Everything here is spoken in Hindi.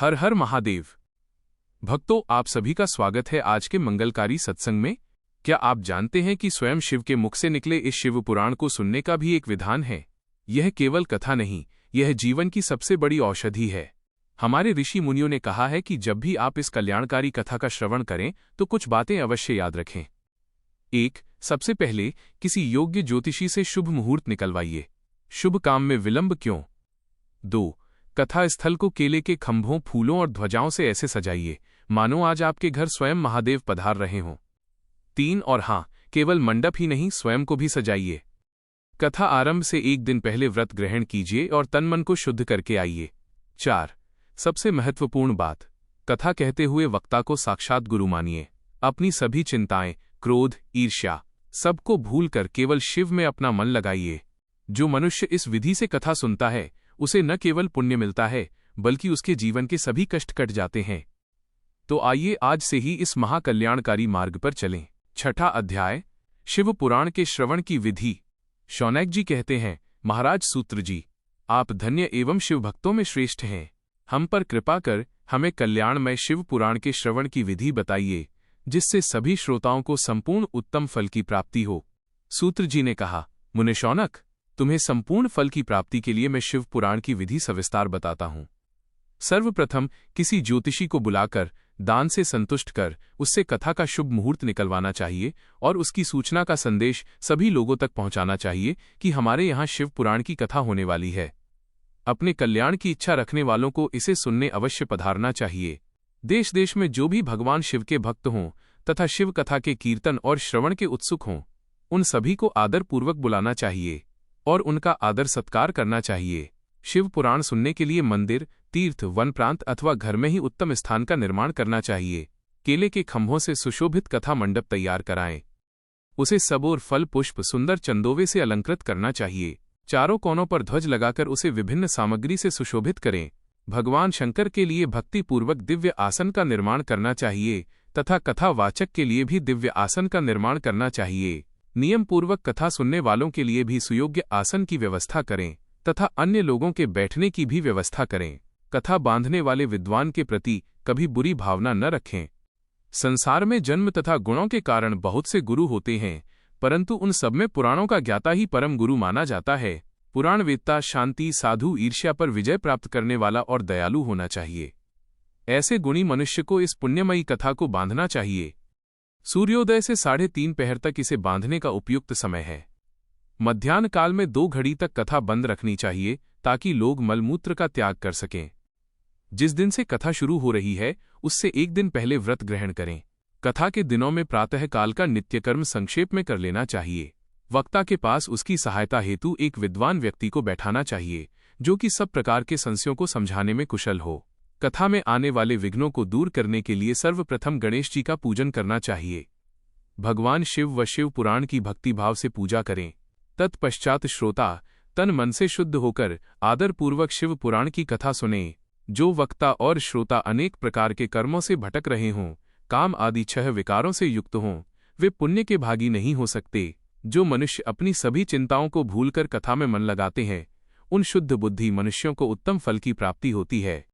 हर हर महादेव। भक्तों, आप सभी का स्वागत है आज के मंगलकारी सत्संग में। क्या आप जानते हैं कि स्वयं शिव के मुख से निकले इस शिव पुराण को सुनने का भी एक विधान है। यह केवल कथा नहीं, यह जीवन की सबसे बड़ी औषधि है। हमारे ऋषि मुनियों ने कहा है कि जब भी आप इस कल्याणकारी कथा का श्रवण करें तो कुछ बातें अवश्य याद रखें। 1. सबसे पहले किसी योग्य ज्योतिषी से शुभ मुहूर्त निकलवाइए। शुभ काम में विलंब क्यों। 2. कथा स्थल को केले के खंभों, फूलों और ध्वजाओं से ऐसे सजाइए मानो आज आपके घर स्वयं महादेव पधार रहे हों। 3. और हाँ, केवल मंडप ही नहीं, स्वयं को भी सजाइए। कथा आरंभ से एक दिन पहले व्रत ग्रहण कीजिए और तन मन को शुद्ध करके आइए। 4. सबसे महत्वपूर्ण बात, कथा कहते हुए वक्ता को साक्षात गुरु मानिए। अपनी सभी चिंताएं, क्रोध, ईर्ष्या सबको भूलकर केवल शिव में अपना मन लगाइए। जो मनुष्य इस विधि से कथा सुनता है उसे न केवल पुण्य मिलता है बल्कि उसके जीवन के सभी कष्ट कट जाते हैं। तो आइए आज से ही इस महाकल्याणकारी मार्ग पर चलें। 6ठा अध्याय, शिव पुराण के श्रवण की विधि। शौनक जी कहते हैं, महाराज सूत्र जी, आप धन्य एवं शिव भक्तों में श्रेष्ठ हैं। हम पर कृपा कर हमें कल्याणमय शिव पुराण के श्रवण की विधि बताइए, जिससे सभी श्रोताओं को संपूर्ण उत्तम फल की प्राप्ति हो। सूत्र जी ने कहा, मुने शौनक, तुम्हें संपूर्ण फल की प्राप्ति के लिए मैं शिव पुराण की विधि सविस्तार बताता हूं। सर्वप्रथम किसी ज्योतिषी को बुलाकर दान से संतुष्ट कर उससे कथा का शुभ मुहूर्त निकलवाना चाहिए और उसकी सूचना का संदेश सभी लोगों तक पहुंचाना चाहिए कि हमारे यहाँ शिव पुराण की कथा होने वाली है। अपने कल्याण की इच्छा रखने वालों को इसे सुनने अवश्य पधारना चाहिए। देश देश में जो भी भगवान शिव के भक्त हों तथा शिव कथा के कीर्तन और श्रवण के उत्सुक हों, उन सभी को आदरपूर्वक बुलाना चाहिए और उनका आदर सत्कार करना चाहिए। शिव पुराण सुनने के लिए मंदिर, तीर्थ, वन प्रांत अथवा घर में ही उत्तम स्थान का निर्माण करना चाहिए। केले के खंभों से सुशोभित कथा मंडप तैयार कराएं। उसे सबोर फल, पुष्प, सुंदर चंदोवे से अलंकृत करना चाहिए। चारों कोनों पर ध्वज लगाकर उसे विभिन्न सामग्री से सुशोभित करें। भगवान शंकर के लिए भक्तिपूर्वक दिव्य आसन का निर्माण करना चाहिए तथा कथावाचक के लिए भी दिव्य आसन का निर्माण करना चाहिए। नियम पूर्वक कथा सुनने वालों के लिए भी सुयोग्य आसन की व्यवस्था करें तथा अन्य लोगों के बैठने की भी व्यवस्था करें। कथा बांधने वाले विद्वान के प्रति कभी बुरी भावना न रखें। संसार में जन्म तथा गुणों के कारण बहुत से गुरु होते हैं, परंतु उन सब में पुराणों का ज्ञाता ही परम गुरु माना जाता है। पुराण वेत्ता शांति, साधु, ईर्ष्या पर विजय प्राप्त करने वाला और दयालु होना चाहिए। ऐसे गुणी मनुष्य को इस पुण्यमयी कथा को बांधना चाहिए। सूर्योदय से 3:30 पहर तक इसे बांधने का उपयुक्त समय है। मध्याह्न काल में 2 घड़ी तक कथा बंद रखनी चाहिए ताकि लोग मलमूत्र का त्याग कर सकें। जिस दिन से कथा शुरू हो रही है उससे एक दिन पहले व्रत ग्रहण करें। कथा के दिनों में प्रातः काल का नित्यकर्म संक्षेप में कर लेना चाहिए। वक्ता के पास उसकी सहायता हेतु एक विद्वान व्यक्ति को बैठाना चाहिए जो कि सब प्रकार के संशयों को समझाने में कुशल हो। कथा में आने वाले विघ्नों को दूर करने के लिए सर्वप्रथम गणेश जी का पूजन करना चाहिए। भगवान शिव व शिव पुराण की भक्तिभाव से पूजा करें। तत्पश्चात श्रोता तन मन से शुद्ध होकर आदरपूर्वक शिव पुराण की कथा सुने। जो वक्ता और श्रोता अनेक प्रकार के कर्मों से भटक रहे हों, काम आदि 6 विकारों से युक्त हों, वे पुण्य के भागी नहीं हो सकते। जो मनुष्य अपनी सभी चिंताओं को भूलकर कथा में मन लगाते हैं, उन शुद्ध बुद्धि मनुष्यों को उत्तम फल की प्राप्ति होती है।